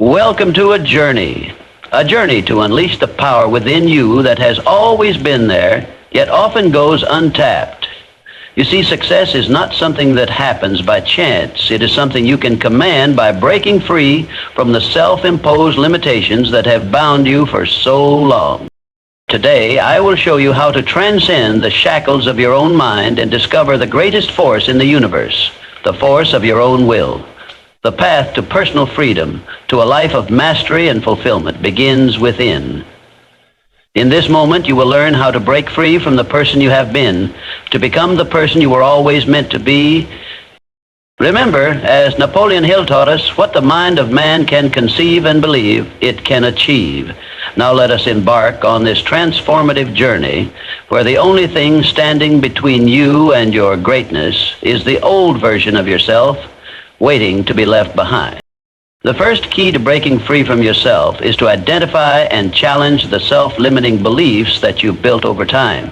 Welcome to a journey to unleash the power within you that has always been there, yet often goes untapped. You see, success is not something that happens by chance. It is something you can command by breaking free from the self-imposed limitations that have bound you for so long. Today, I will show you how to transcend the shackles of your own mind and discover the greatest force in the universe, the force of your own will. The path to personal freedom, to a life of mastery and fulfillment, begins within. In this moment, you will learn how to break free from the person you have been, to become the person you were always meant to be. Remember, as Napoleon Hill taught us, what the mind of man can conceive and believe, it can achieve. Now let us embark on this transformative journey, where the only thing standing between you and your greatness is the old version of yourself, waiting to be left behind. The first key to breaking free from yourself is to identify and challenge the self-limiting beliefs that you've built over time.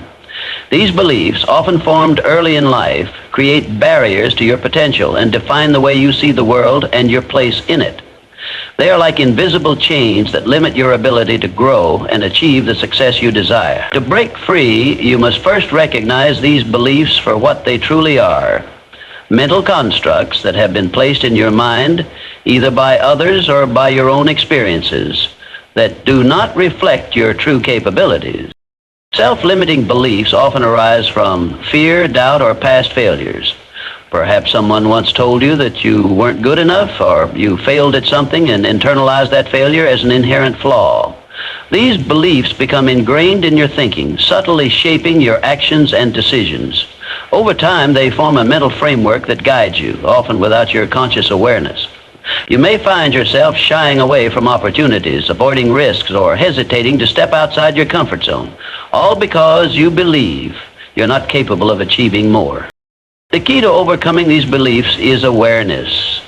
These beliefs, often formed early in life, create barriers to your potential and define the way you see the world and your place in it. They are like invisible chains that limit your ability to grow and achieve the success you desire. To break free, you must first recognize these beliefs for what they truly are: mental constructs that have been placed in your mind, either by others or by your own experiences, that do not reflect your true capabilities. Self-limiting beliefs often arise from fear, doubt, or past failures. Perhaps someone once told you that you weren't good enough, or you failed at something and internalized that failure as an inherent flaw. These beliefs become ingrained in your thinking, subtly shaping your actions and decisions. Over time, they form a mental framework that guides you, often without your conscious awareness. You may find yourself shying away from opportunities, avoiding risks, or hesitating to step outside your comfort zone, all because you believe you're not capable of achieving more. The key to overcoming these beliefs is awareness.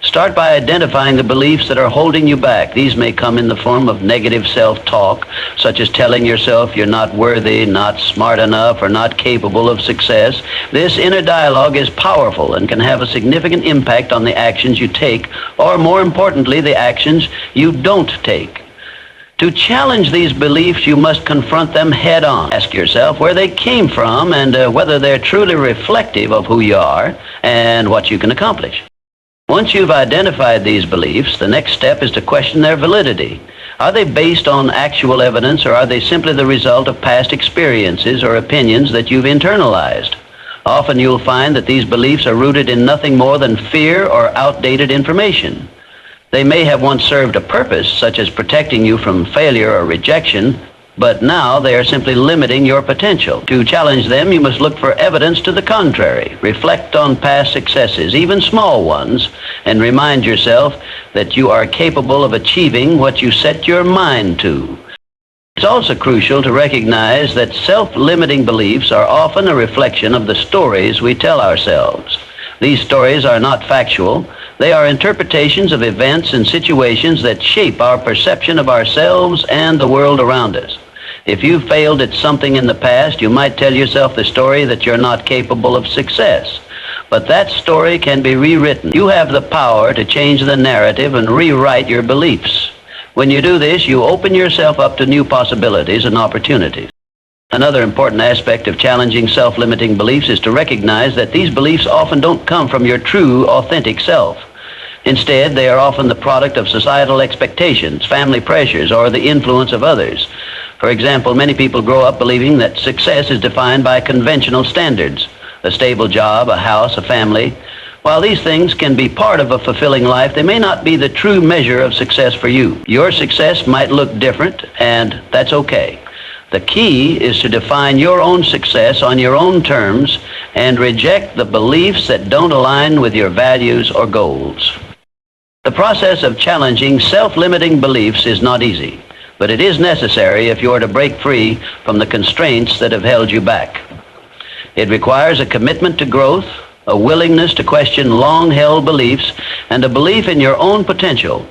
Start by identifying the beliefs that are holding you back. These may come in the form of negative self-talk, such as telling yourself you're not worthy, not smart enough, or not capable of success. This inner dialogue is powerful and can have a significant impact on the actions you take, or more importantly, the actions you don't take. To challenge these beliefs, you must confront them head-on. Ask yourself where they came from and whether they're truly reflective of who you are and what you can accomplish. Once you've identified these beliefs, the next step is to question their validity. Are they based on actual evidence, or are they simply the result of past experiences or opinions that you've internalized? Often you'll find that these beliefs are rooted in nothing more than fear or outdated information. They may have once served a purpose, such as protecting you from failure or rejection, but now they are simply limiting your potential. To challenge them, you must look for evidence to the contrary. Reflect on past successes, even small ones, and remind yourself that you are capable of achieving what you set your mind to. It's also crucial to recognize that self-limiting beliefs are often a reflection of the stories we tell ourselves. These stories are not factual. They are interpretations of events and situations that shape our perception of ourselves and the world around us. If you failed at something in the past, you might tell yourself the story that you're not capable of success. But that story can be rewritten. You have the power to change the narrative and rewrite your beliefs. When you do this, you open yourself up to new possibilities and opportunities. Another important aspect of challenging self-limiting beliefs is to recognize that these beliefs often don't come from your true, authentic self. Instead, they are often the product of societal expectations, family pressures, or the influence of others. For example, many people grow up believing that success is defined by conventional standards: a stable job, a house, a family. While these things can be part of a fulfilling life, they may not be the true measure of success for you. Your success might look different, and that's okay. The key is to define your own success on your own terms and reject the beliefs that don't align with your values or goals. The process of challenging self-limiting beliefs is not easy, but it is necessary if you are to break free from the constraints that have held you back. It requires a commitment to growth, a willingness to question long-held beliefs, and a belief in your own potential.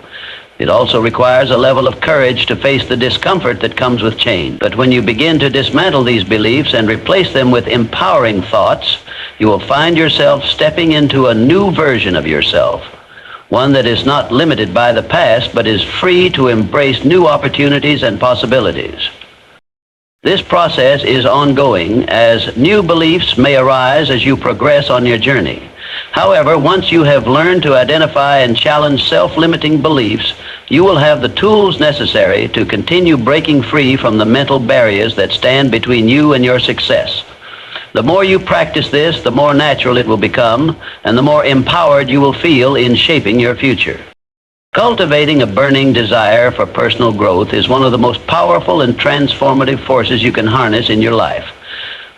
It also requires a level of courage to face the discomfort that comes with change. But when you begin to dismantle these beliefs and replace them with empowering thoughts, you will find yourself stepping into a new version of yourself, one that is not limited by the past but is free to embrace new opportunities and possibilities. This process is ongoing, as new beliefs may arise as you progress on your journey. However, once you have learned to identify and challenge self-limiting beliefs, you will have the tools necessary to continue breaking free from the mental barriers that stand between you and your success. The more you practice this, the more natural it will become, and the more empowered you will feel in shaping your future. Cultivating a burning desire for personal growth is one of the most powerful and transformative forces you can harness in your life.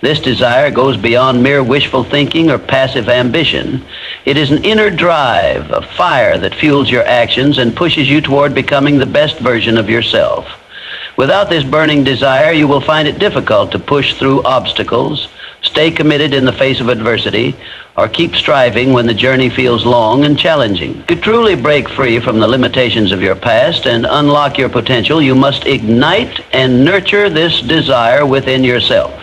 This desire goes beyond mere wishful thinking or passive ambition. It is an inner drive, a fire that fuels your actions and pushes you toward becoming the best version of yourself. Without this burning desire, you will find it difficult to push through obstacles, stay committed in the face of adversity, or keep striving when the journey feels long and challenging. To truly break free from the limitations of your past and unlock your potential, you must ignite and nurture this desire within yourself.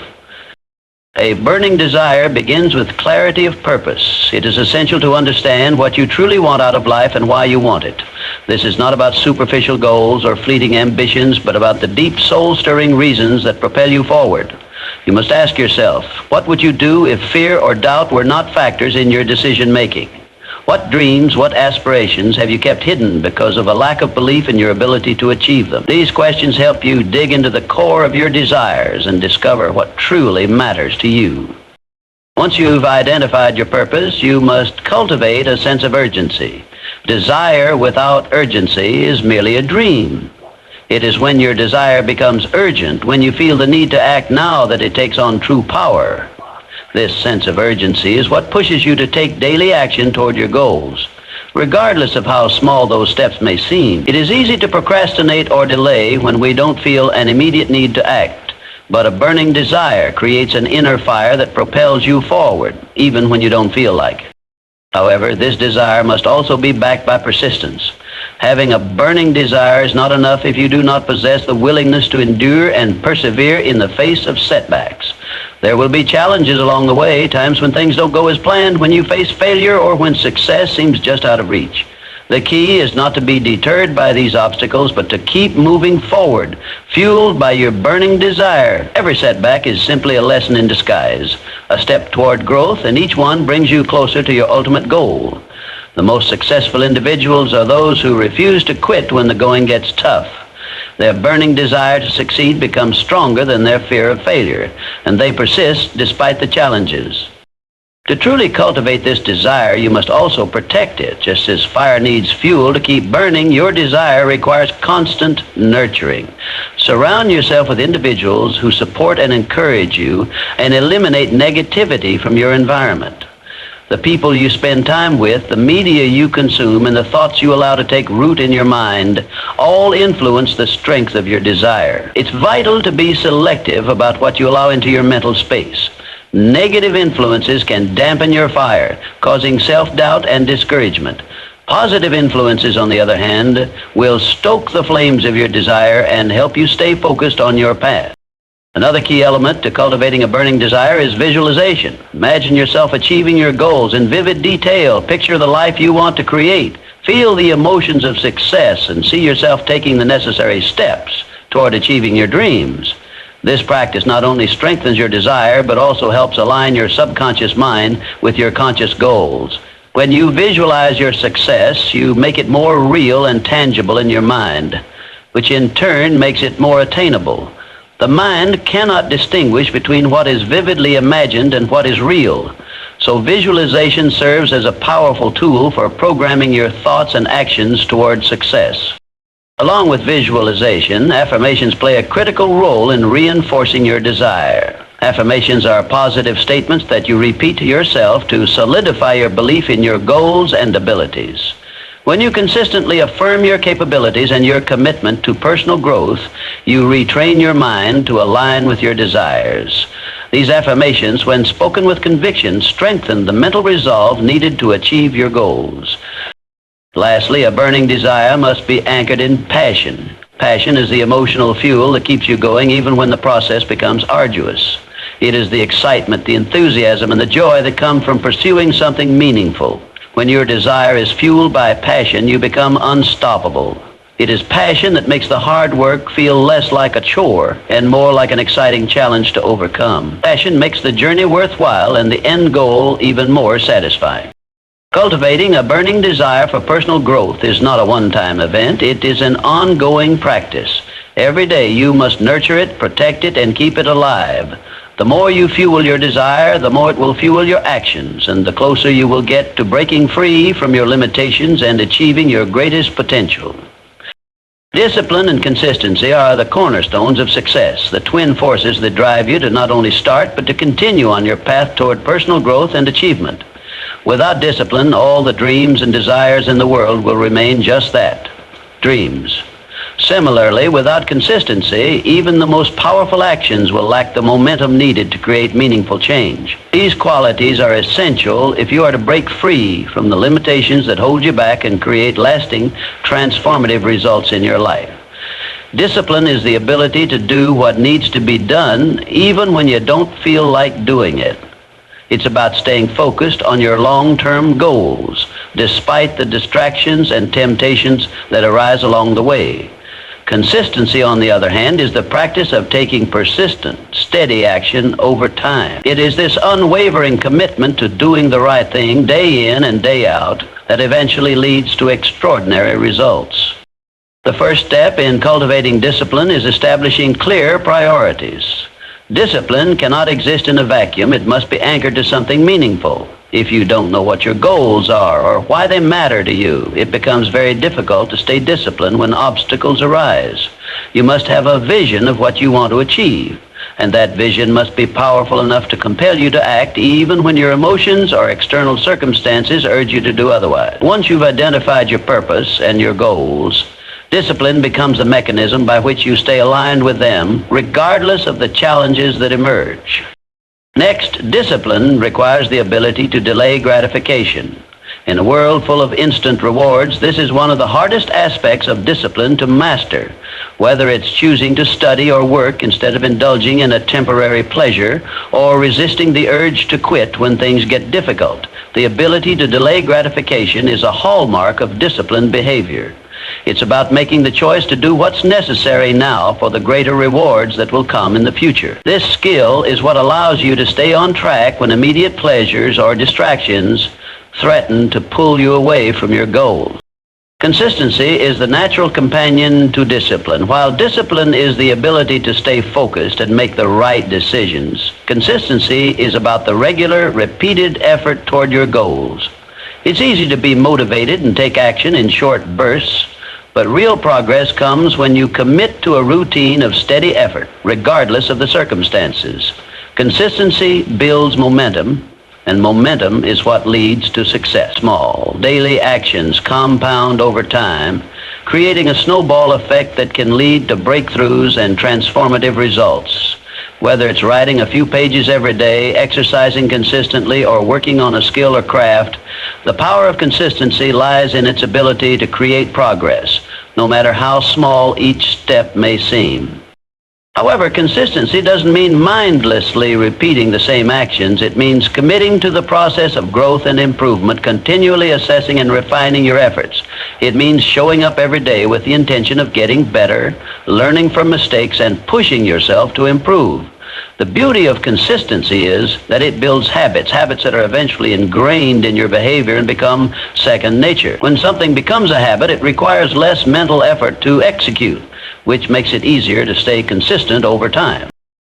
A burning desire begins with clarity of purpose. It is essential to understand what you truly want out of life and why you want it. This is not about superficial goals or fleeting ambitions, but about the deep soul-stirring reasons that propel you forward. You must ask yourself, what would you do if fear or doubt were not factors in your decision-making? What dreams, what aspirations have you kept hidden because of a lack of belief in your ability to achieve them? These questions help you dig into the core of your desires and discover what truly matters to you. Once you've identified your purpose, you must cultivate a sense of urgency. Desire without urgency is merely a dream. It is when your desire becomes urgent, when you feel the need to act now, that it takes on true power. This sense of urgency is what pushes you to take daily action toward your goals. Regardless of how small those steps may seem, it is easy to procrastinate or delay when we don't feel an immediate need to act. But a burning desire creates an inner fire that propels you forward, even when you don't feel like it. However, this desire must also be backed by persistence. Having a burning desire is not enough if you do not possess the willingness to endure and persevere in the face of setbacks. There will be challenges along the way, times when things don't go as planned, when you face failure, or when success seems just out of reach. The key is not to be deterred by these obstacles, but to keep moving forward, fueled by your burning desire. Every setback is simply a lesson in disguise, a step toward growth, and each one brings you closer to your ultimate goal. The most successful individuals are those who refuse to quit when the going gets tough. Their burning desire to succeed becomes stronger than their fear of failure, and they persist despite the challenges. To truly cultivate this desire, you must also protect it. Just as fire needs fuel to keep burning, your desire requires constant nurturing. Surround yourself with individuals who support and encourage you, and eliminate negativity from your environment. The people you spend time with, the media you consume, and the thoughts you allow to take root in your mind all influence the strength of your desire. It's vital to be selective about what you allow into your mental space. Negative influences can dampen your fire, causing self-doubt and discouragement. Positive influences, on the other hand, will stoke the flames of your desire and help you stay focused on your path. Another key element to cultivating a burning desire is visualization. Imagine yourself achieving your goals in vivid detail. Picture the life you want to create. Feel the emotions of success and see yourself taking the necessary steps toward achieving your dreams. This practice not only strengthens your desire, but also helps align your subconscious mind with your conscious goals. When you visualize your success, you make it more real and tangible in your mind, which in turn makes it more attainable. The mind cannot distinguish between what is vividly imagined and what is real. So visualization serves as a powerful tool for programming your thoughts and actions toward success. Along with visualization, affirmations play a critical role in reinforcing your desire. Affirmations are positive statements that you repeat to yourself to solidify your belief in your goals and abilities. When you consistently affirm your capabilities and your commitment to personal growth, you retrain your mind to align with your desires. These affirmations, when spoken with conviction, strengthen the mental resolve needed to achieve your goals. Lastly, a burning desire must be anchored in passion. Passion is the emotional fuel that keeps you going even when the process becomes arduous. It is the excitement, the enthusiasm, and the joy that come from pursuing something meaningful. When your desire is fueled by passion, you become unstoppable. It is passion that makes the hard work feel less like a chore and more like an exciting challenge to overcome. Passion makes the journey worthwhile and the end goal even more satisfying. Cultivating a burning desire for personal growth is not a one-time event. It is an ongoing practice. Every day you must nurture it, protect it, and keep it alive. The more you fuel your desire, the more it will fuel your actions, and the closer you will get to breaking free from your limitations and achieving your greatest potential. Discipline and consistency are the cornerstones of success, the twin forces that drive you to not only start, but to continue on your path toward personal growth and achievement. Without discipline, all the dreams and desires in the world will remain just that, dreams. Similarly, without consistency, even the most powerful actions will lack the momentum needed to create meaningful change. These qualities are essential if you are to break free from the limitations that hold you back and create lasting, transformative results in your life. Discipline is the ability to do what needs to be done even when you don't feel like doing it. It's about staying focused on your long-term goals, despite the distractions and temptations that arise along the way. Consistency, on the other hand, is the practice of taking persistent, steady action over time. It is this unwavering commitment to doing the right thing day in and day out that eventually leads to extraordinary results. The first step in cultivating discipline is establishing clear priorities. Discipline cannot exist in a vacuum. It must be anchored to something meaningful. If you don't know what your goals are or why they matter to you, it becomes very difficult to stay disciplined when obstacles arise. You must have a vision of what you want to achieve, and that vision must be powerful enough to compel you to act even when your emotions or external circumstances urge you to do otherwise. Once you've identified your purpose and your goals, discipline becomes the mechanism by which you stay aligned with them, regardless of the challenges that emerge. Next, discipline requires the ability to delay gratification. In a world full of instant rewards, this is one of the hardest aspects of discipline to master. Whether it's choosing to study or work instead of indulging in a temporary pleasure, or resisting the urge to quit when things get difficult, the ability to delay gratification is a hallmark of disciplined behavior. It's about making the choice to do what's necessary now for the greater rewards that will come in the future. This skill is what allows you to stay on track when immediate pleasures or distractions threaten to pull you away from your goals. Consistency is the natural companion to discipline. While discipline is the ability to stay focused and make the right decisions, consistency is about the regular, repeated effort toward your goals. It's easy to be motivated and take action in short bursts, but real progress comes when you commit to a routine of steady effort, regardless of the circumstances. Consistency builds momentum, and momentum is what leads to success. Small, daily actions compound over time, creating a snowball effect that can lead to breakthroughs and transformative results. Whether it's writing a few pages every day, exercising consistently, or working on a skill or craft, the power of consistency lies in its ability to create progress, no matter how small each step may seem. However, consistency doesn't mean mindlessly repeating the same actions. It means committing to the process of growth and improvement, continually assessing and refining your efforts. It means showing up every day with the intention of getting better, learning from mistakes, and pushing yourself to improve. The beauty of consistency is that it builds habits that are eventually ingrained in your behavior and become second nature. When something becomes a habit, it requires less mental effort to execute, which makes it easier to stay consistent over time.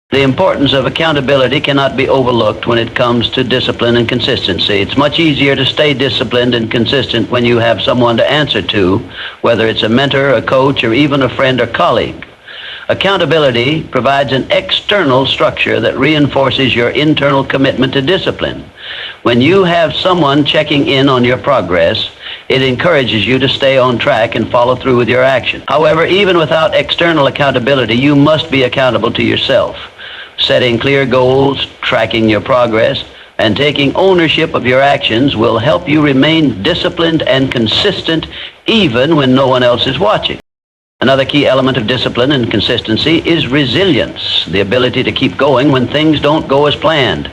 The importance of accountability cannot be overlooked when it comes to discipline and consistency. It's much easier to stay disciplined and consistent when you have someone to answer to, whether it's a mentor, a coach, or even a friend or colleague. Accountability provides an external structure that reinforces your internal commitment to discipline. When you have someone checking in on your progress, it encourages you to stay on track and follow through with your action. However, even without external accountability, you must be accountable to yourself. Setting clear goals, tracking your progress, and taking ownership of your actions will help you remain disciplined and consistent even when no one else is watching. Another key element of discipline and consistency is resilience, the ability to keep going when things don't go as planned.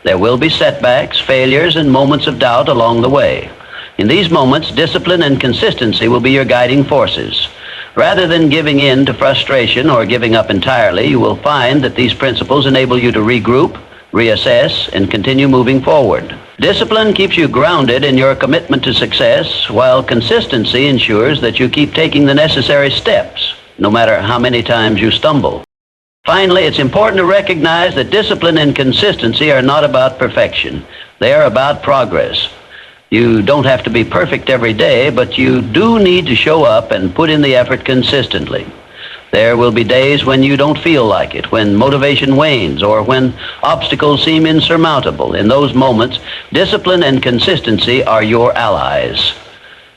There will be setbacks, failures, and moments of doubt along the way. In these moments, discipline and consistency will be your guiding forces. Rather than giving in to frustration or giving up entirely, you will find that these principles enable you to regroup, reassess, and continue moving forward. Discipline keeps you grounded in your commitment to success, while consistency ensures that you keep taking the necessary steps, no matter how many times you stumble. Finally, it's important to recognize that discipline and consistency are not about perfection. They are about progress. You don't have to be perfect every day, but you do need to show up and put in the effort consistently. There will be days when you don't feel like it, when motivation wanes, or when obstacles seem insurmountable. In those moments, discipline and consistency are your allies.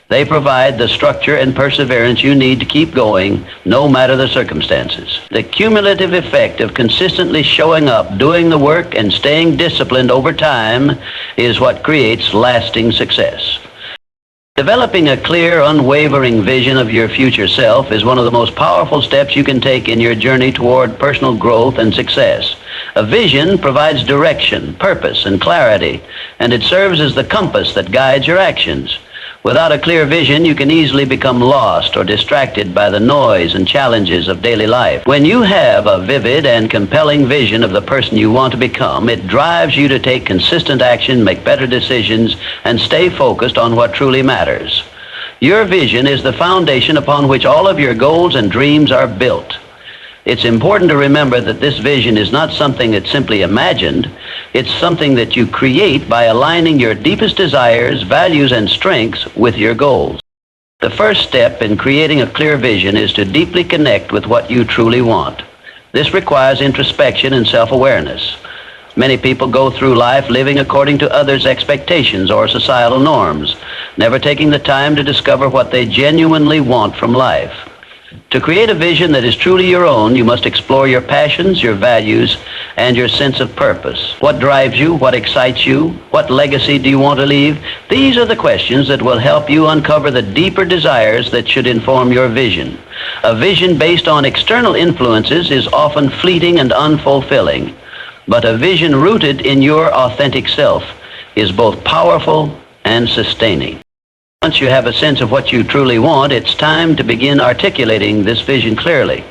They provide the structure and perseverance you need to keep going, no matter the circumstances. The cumulative effect of consistently showing up, doing the work, and staying disciplined over time is what creates lasting success. Developing a clear, unwavering vision of your future self is one of the most powerful steps you can take in your journey toward personal growth and success. A vision provides direction, purpose, and clarity, and it serves as the compass that guides your actions. Without a clear vision, you can easily become lost or distracted by the noise and challenges of daily life. When you have a vivid and compelling vision of the person you want to become, it drives you to take consistent action, make better decisions, and stay focused on what truly matters. Your vision is the foundation upon which all of your goals and dreams are built. It's important to remember that this vision is not something that's simply imagined. It's something that you create by aligning your deepest desires, values, and strengths with your goals. The first step in creating a clear vision is to deeply connect with what you truly want. This requires introspection and self-awareness. Many people go through life living according to others' expectations or societal norms, never taking the time to discover what they genuinely want from life. To create a vision that is truly your own, you must explore your passions, your values, and your sense of purpose. What drives you? What excites you? What legacy do you want to leave? These are the questions that will help you uncover the deeper desires that should inform your vision. A vision based on external influences is often fleeting and unfulfilling, but a vision rooted in your authentic self is both powerful and sustaining. Once you have a sense of what you truly want, it's time to begin articulating this vision clearly.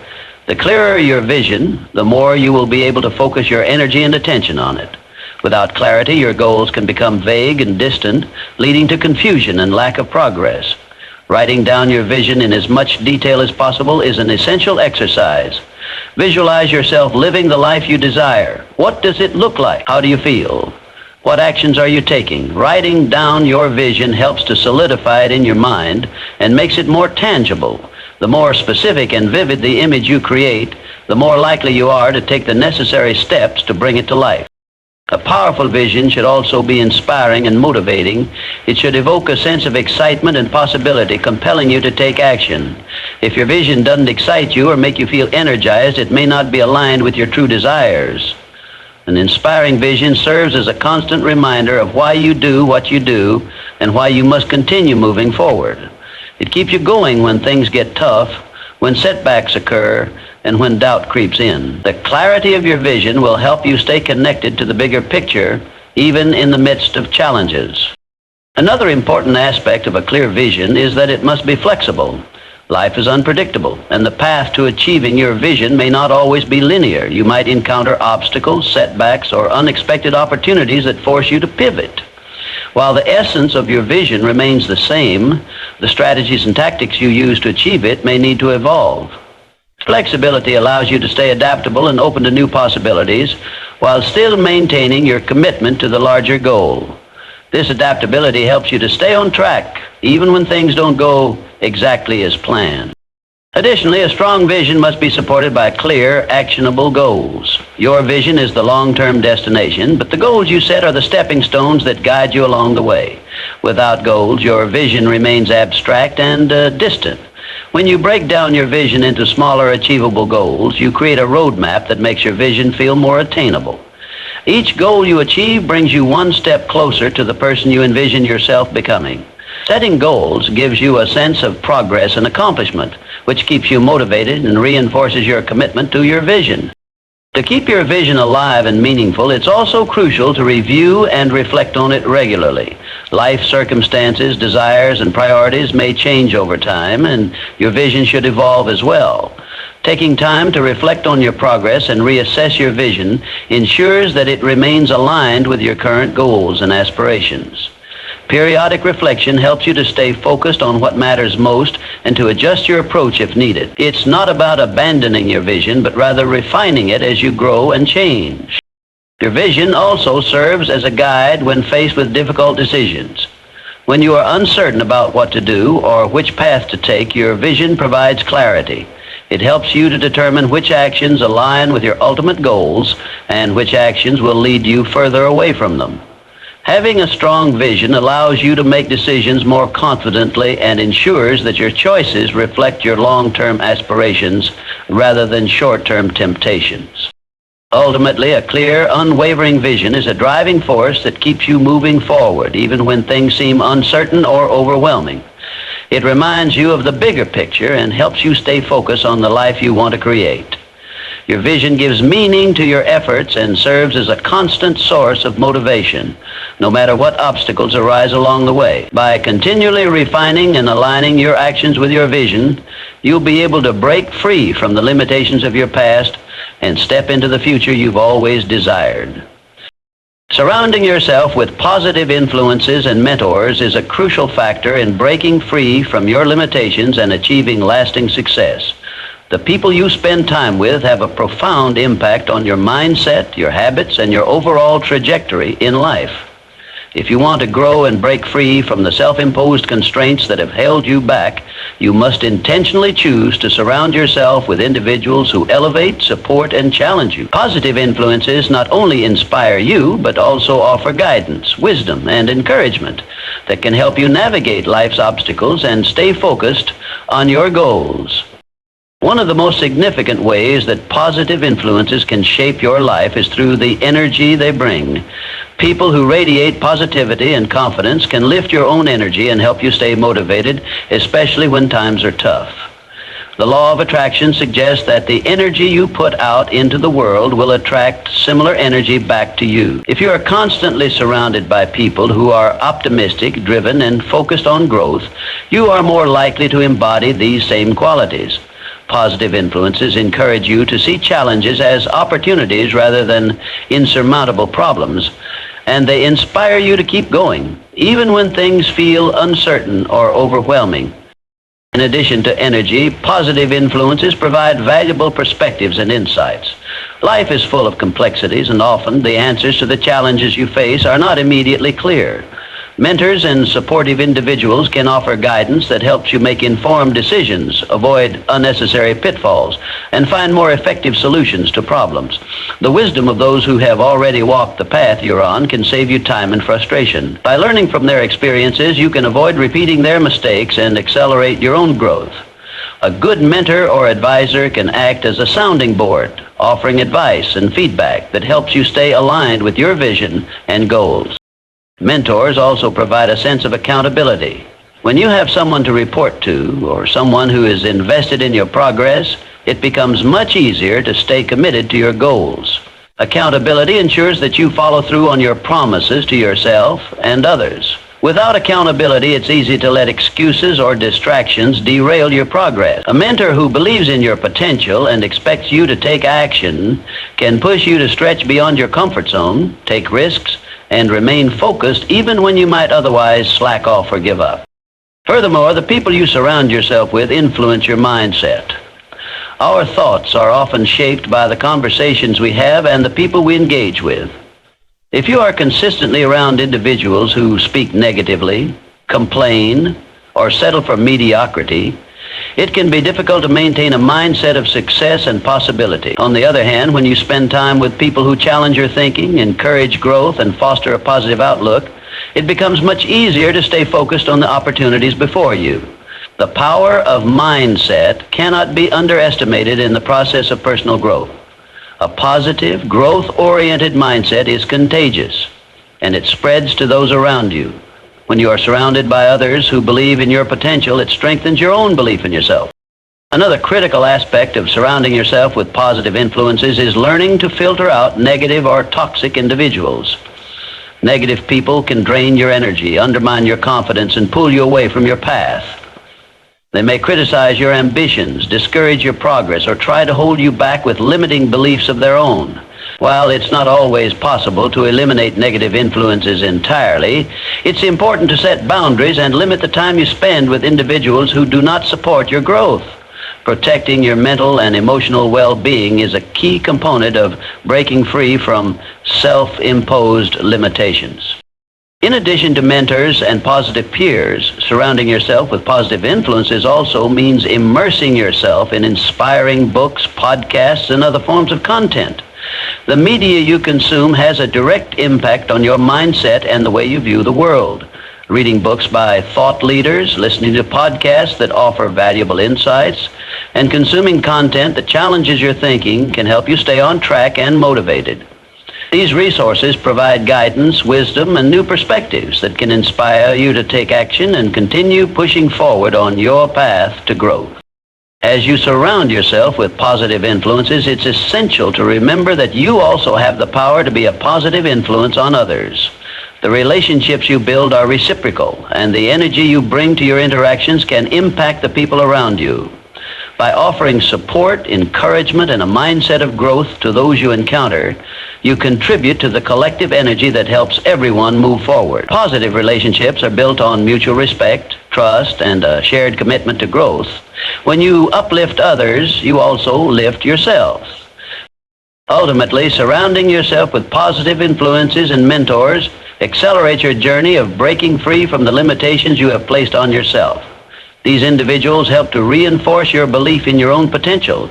The clearer your vision, the more you will be able to focus your energy and attention on it. Without clarity, your goals can become vague and distant, leading to confusion and lack of progress. Writing down your vision in as much detail as possible is an essential exercise. Visualize yourself living the life you desire. What does it look like? How do you feel? What actions are you taking? Writing down your vision helps to solidify it in your mind and makes it more tangible. The more specific and vivid the image you create, the more likely you are to take the necessary steps to bring it to life. A powerful vision should also be inspiring and motivating. It should evoke a sense of excitement and possibility, compelling you to take action. If your vision doesn't excite you or make you feel energized, it may not be aligned with your true desires. An inspiring vision serves as a constant reminder of why you do what you do and why you must continue moving forward. It keeps you going when things get tough, when setbacks occur, and when doubt creeps in. The clarity of your vision will help you stay connected to the bigger picture, even in the midst of challenges. Another important aspect of a clear vision is that it must be flexible. Life is unpredictable, and the path to achieving your vision may not always be linear. You might encounter obstacles, setbacks, or unexpected opportunities that force you to pivot. While the essence of your vision remains the same, the strategies and tactics you use to achieve it may need to evolve. Flexibility allows you to stay adaptable and open to new possibilities while still maintaining your commitment to the larger goal. This adaptability helps you to stay on track, even when things don't go exactly as planned. Additionally, a strong vision must be supported by clear, actionable goals. Your vision is the long-term destination, but the goals you set are the stepping stones that guide you along the way. Without goals, your vision remains abstract and distant. When you break down your vision into smaller, achievable goals, you create a roadmap that makes your vision feel more attainable. Each goal you achieve brings you one step closer to the person you envision yourself becoming. Setting goals gives you a sense of progress and accomplishment, which keeps you motivated and reinforces your commitment to your vision. To keep your vision alive and meaningful, it's also crucial to review and reflect on it regularly. Life circumstances, desires, and priorities may change over time, and your vision should evolve as well. Taking time to reflect on your progress and reassess your vision ensures that it remains aligned with your current goals and aspirations. Periodic reflection helps you to stay focused on what matters most and to adjust your approach if needed. It's not about abandoning your vision, but rather refining it as you grow and change. Your vision also serves as a guide when faced with difficult decisions. When you are uncertain about what to do or which path to take, your vision provides clarity. It helps you to determine which actions align with your ultimate goals and which actions will lead you further away from them. Having a strong vision allows you to make decisions more confidently and ensures that your choices reflect your long-term aspirations rather than short-term temptations. Ultimately, a clear, unwavering vision is a driving force that keeps you moving forward even when things seem uncertain or overwhelming. It reminds you of the bigger picture and helps you stay focused on the life you want to create. Your vision gives meaning to your efforts and serves as a constant source of motivation, no matter what obstacles arise along the way. By continually refining and aligning your actions with your vision, you'll be able to break free from the limitations of your past and step into the future you've always desired. Surrounding yourself with positive influences and mentors is a crucial factor in breaking free from your limitations and achieving lasting success. The people you spend time with have a profound impact on your mindset, your habits, and your overall trajectory in life. If you want to grow and break free from the self-imposed constraints that have held you back, you must intentionally choose to surround yourself with individuals who elevate, support, and challenge you. Positive influences not only inspire you, but also offer guidance, wisdom, and encouragement that can help you navigate life's obstacles and stay focused on your goals. One of the most significant ways that positive influences can shape your life is through the energy they bring. People who radiate positivity and confidence can lift your own energy and help you stay motivated, especially when times are tough. The law of attraction suggests that the energy you put out into the world will attract similar energy back to you. If you are constantly surrounded by people who are optimistic, driven, and focused on growth, you are more likely to embody these same qualities. Positive influences encourage you to see challenges as opportunities rather than insurmountable problems, and they inspire you to keep going, even when things feel uncertain or overwhelming. In addition to energy, positive influences provide valuable perspectives and insights. Life is full of complexities, and often the answers to the challenges you face are not immediately clear. Mentors and supportive individuals can offer guidance that helps you make informed decisions, avoid unnecessary pitfalls, and find more effective solutions to problems. The wisdom of those who have already walked the path you're on can save you time and frustration. By learning from their experiences, you can avoid repeating their mistakes and accelerate your own growth. A good mentor or advisor can act as a sounding board, offering advice and feedback that helps you stay aligned with your vision and goals. Mentors also provide a sense of accountability. When you have someone to report to or someone who is invested in your progress, it becomes much easier to stay committed to your goals. Accountability ensures that you follow through on your promises to yourself and others. Without accountability, it's easy to let excuses or distractions derail your progress. A mentor who believes in your potential and expects you to take action can push you to stretch beyond your comfort zone, take risks, and remain focused even when you might otherwise slack off or give up. Furthermore, the people you surround yourself with influence your mindset. Our thoughts are often shaped by the conversations we have and the people we engage with. If you are consistently around individuals who speak negatively, complain, or settle for mediocrity, it can be difficult to maintain a mindset of success and possibility. On the other hand, when you spend time with people who challenge your thinking, encourage growth, and foster a positive outlook, it becomes much easier to stay focused on the opportunities before you. The power of mindset cannot be underestimated in the process of personal growth. A positive, growth-oriented mindset is contagious, and it spreads to those around you. When you are surrounded by others who believe in your potential, it strengthens your own belief in yourself. Another critical aspect of surrounding yourself with positive influences is learning to filter out negative or toxic individuals. Negative people can drain your energy, undermine your confidence, and pull you away from your path. They may criticize your ambitions, discourage your progress, or try to hold you back with limiting beliefs of their own. While it's not always possible to eliminate negative influences entirely, it's important to set boundaries and limit the time you spend with individuals who do not support your growth. Protecting your mental and emotional well-being is a key component of breaking free from self-imposed limitations. In addition to mentors and positive peers, surrounding yourself with positive influences also means immersing yourself in inspiring books, podcasts, and other forms of content. The media you consume has a direct impact on your mindset and the way you view the world. Reading books by thought leaders, listening to podcasts that offer valuable insights, and consuming content that challenges your thinking can help you stay on track and motivated. These resources provide guidance, wisdom, and new perspectives that can inspire you to take action and continue pushing forward on your path to growth. As you surround yourself with positive influences, it's essential to remember that you also have the power to be a positive influence on others. The relationships you build are reciprocal, and the energy you bring to your interactions can impact the people around you. By offering support, encouragement, and a mindset of growth to those you encounter, you contribute to the collective energy that helps everyone move forward. Positive relationships are built on mutual respect, trust, and a shared commitment to growth. When you uplift others, you also lift yourself. Ultimately, surrounding yourself with positive influences and mentors accelerates your journey of breaking free from the limitations you have placed on yourself. These individuals help to reinforce your belief in your own potential,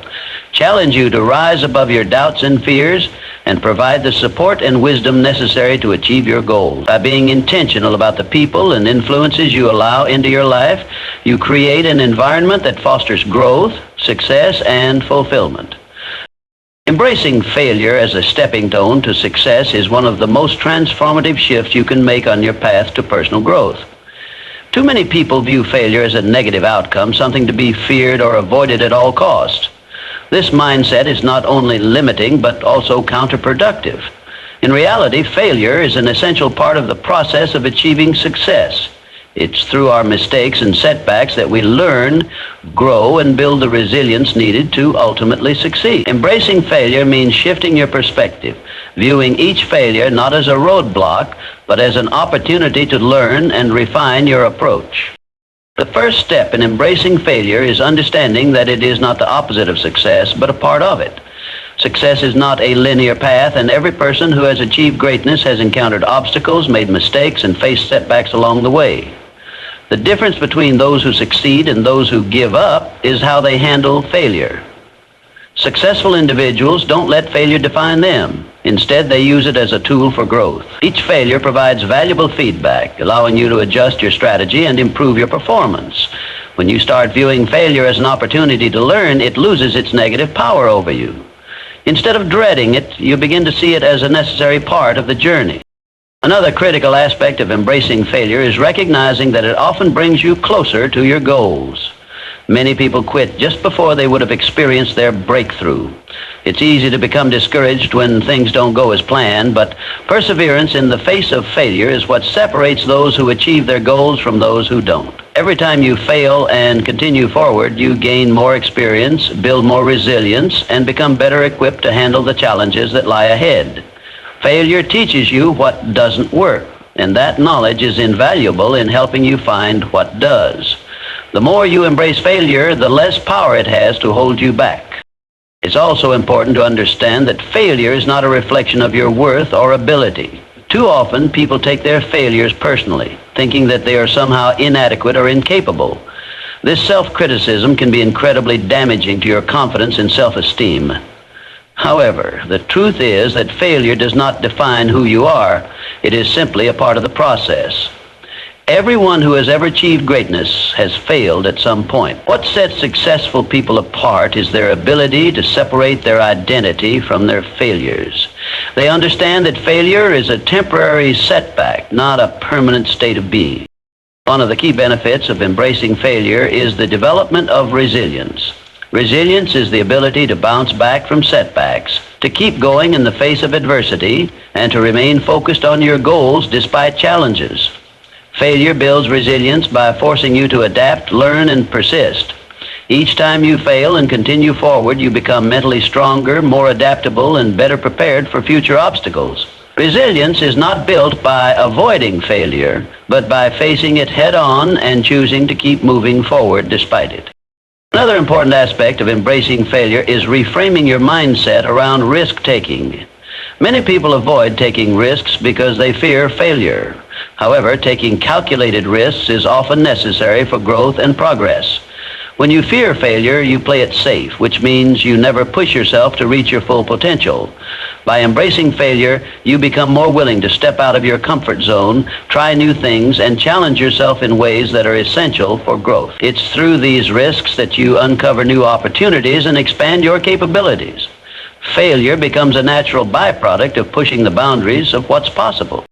challenge you to rise above your doubts and fears, and provide the support and wisdom necessary to achieve your goals. By being intentional about the people and influences you allow into your life, you create an environment that fosters growth, success, and fulfillment. Embracing failure as a stepping stone to success is one of the most transformative shifts you can make on your path to personal growth. Too many people view failure as a negative outcome, something to be feared or avoided at all costs. This mindset is not only limiting, but also counterproductive. In reality, failure is an essential part of the process of achieving success. It's through our mistakes and setbacks that we learn, grow, and build the resilience needed to ultimately succeed. Embracing failure means shifting your perspective, viewing each failure not as a roadblock, but as an opportunity to learn and refine your approach. The first step in embracing failure is understanding that it is not the opposite of success, but a part of it. Success is not a linear path, and every person who has achieved greatness has encountered obstacles, made mistakes, and faced setbacks along the way. The difference between those who succeed and those who give up is how they handle failure. Successful individuals don't let failure define them. Instead, they use it as a tool for growth. Each failure provides valuable feedback, allowing you to adjust your strategy and improve your performance. When you start viewing failure as an opportunity to learn, it loses its negative power over you. Instead of dreading it, you begin to see it as a necessary part of the journey. Another critical aspect of embracing failure is recognizing that it often brings you closer to your goals. Many people quit just before they would have experienced their breakthrough. It's easy to become discouraged when things don't go as planned, but perseverance in the face of failure is what separates those who achieve their goals from those who don't. Every time you fail and continue forward, you gain more experience, build more resilience, and become better equipped to handle the challenges that lie ahead. Failure teaches you what doesn't work, and that knowledge is invaluable in helping you find what does. The more you embrace failure, the less power it has to hold you back. It's also important to understand that failure is not a reflection of your worth or ability. Too often, people take their failures personally, thinking that they are somehow inadequate or incapable. This self-criticism can be incredibly damaging to your confidence and self-esteem. However, the truth is that failure does not define who you are. It is simply a part of the process. Everyone who has ever achieved greatness has failed at some point. What sets successful people apart is their ability to separate their identity from their failures. They understand that failure is a temporary setback, not a permanent state of being. One of the key benefits of embracing failure is the development of resilience. Resilience is the ability to bounce back from setbacks, to keep going in the face of adversity, and to remain focused on your goals despite challenges. Failure builds resilience by forcing you to adapt, learn, and persist. Each time you fail and continue forward, you become mentally stronger, more adaptable, and better prepared for future obstacles. Resilience is not built by avoiding failure, but by facing it head-on and choosing to keep moving forward despite it. Another important aspect of embracing failure is reframing your mindset around risk-taking. Many people avoid taking risks because they fear failure. However, taking calculated risks is often necessary for growth and progress. When you fear failure, you play it safe, which means you never push yourself to reach your full potential. By embracing failure, you become more willing to step out of your comfort zone, try new things, and challenge yourself in ways that are essential for growth. It's through these risks that you uncover new opportunities and expand your capabilities. Failure becomes a natural byproduct of pushing the boundaries of what's possible.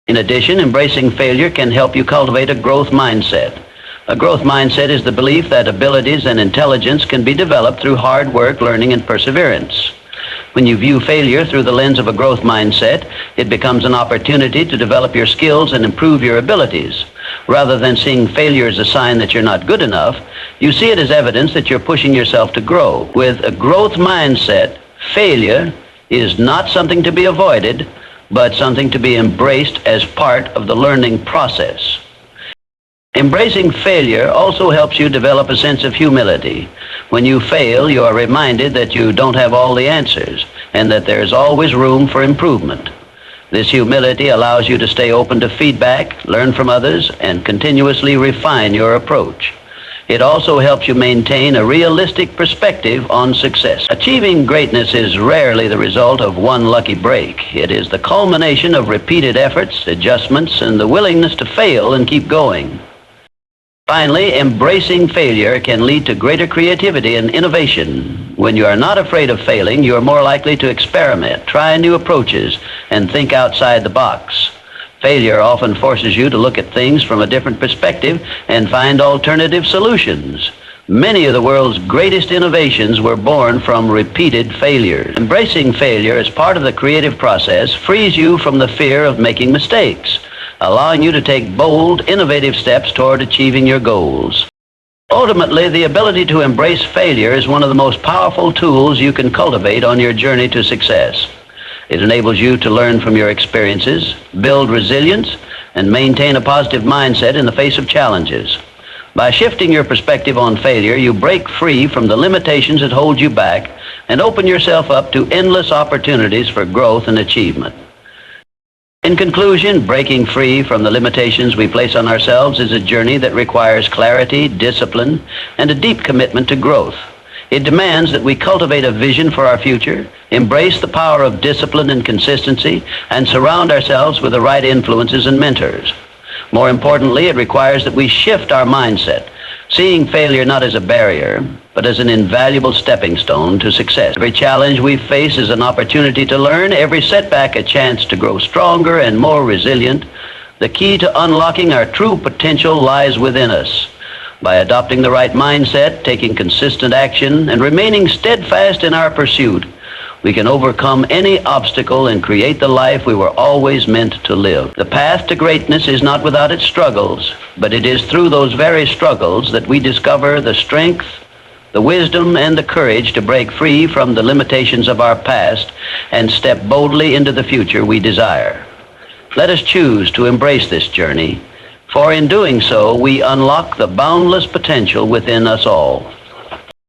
In addition, embracing failure can help you cultivate a growth mindset. A growth mindset is the belief that abilities and intelligence can be developed through hard work, learning, and perseverance. When you view failure through the lens of a growth mindset, it becomes an opportunity to develop your skills and improve your abilities. Rather than seeing failure as a sign that you're not good enough, you see it as evidence that you're pushing yourself to grow. With a growth mindset, failure is not something to be avoided, but something to be embraced as part of the learning process. Embracing failure also helps you develop a sense of humility. When you fail, you are reminded that you don't have all the answers and that there is always room for improvement. This humility allows you to stay open to feedback, learn from others, and continuously refine your approach. It also helps you maintain a realistic perspective on success. Achieving greatness is rarely the result of one lucky break. It is the culmination of repeated efforts, adjustments, and the willingness to fail and keep going. Finally, embracing failure can lead to greater creativity and innovation. When you are not afraid of failing, you are more likely to experiment, try new approaches, and think outside the box. Failure often forces you to look at things from a different perspective and find alternative solutions. Many of the world's greatest innovations were born from repeated failures. Embracing failure as part of the creative process frees you from the fear of making mistakes, allowing you to take bold, innovative steps toward achieving your goals. Ultimately, the ability to embrace failure is one of the most powerful tools you can cultivate on your journey to success. It enables you to learn from your experiences, build resilience, and maintain a positive mindset in the face of challenges. By shifting your perspective on failure, you break free from the limitations that hold you back and open yourself up to endless opportunities for growth and achievement. In conclusion, breaking free from the limitations we place on ourselves is a journey that requires clarity, discipline, and a deep commitment to growth. It demands that we cultivate a vision for our future, embrace the power of discipline and consistency, and surround ourselves with the right influences and mentors. More importantly, it requires that we shift our mindset, seeing failure not as a barrier, but as an invaluable stepping stone to success. Every challenge we face is an opportunity to learn, every setback a chance to grow stronger and more resilient. The key to unlocking our true potential lies within us. By adopting the right mindset, taking consistent action, and remaining steadfast in our pursuit, we can overcome any obstacle and create the life we were always meant to live. The path to greatness is not without its struggles, but it is through those very struggles that we discover the strength, the wisdom, and the courage to break free from the limitations of our past and step boldly into the future we desire. Let us choose to embrace this journey, for in doing so, we unlock the boundless potential within us all.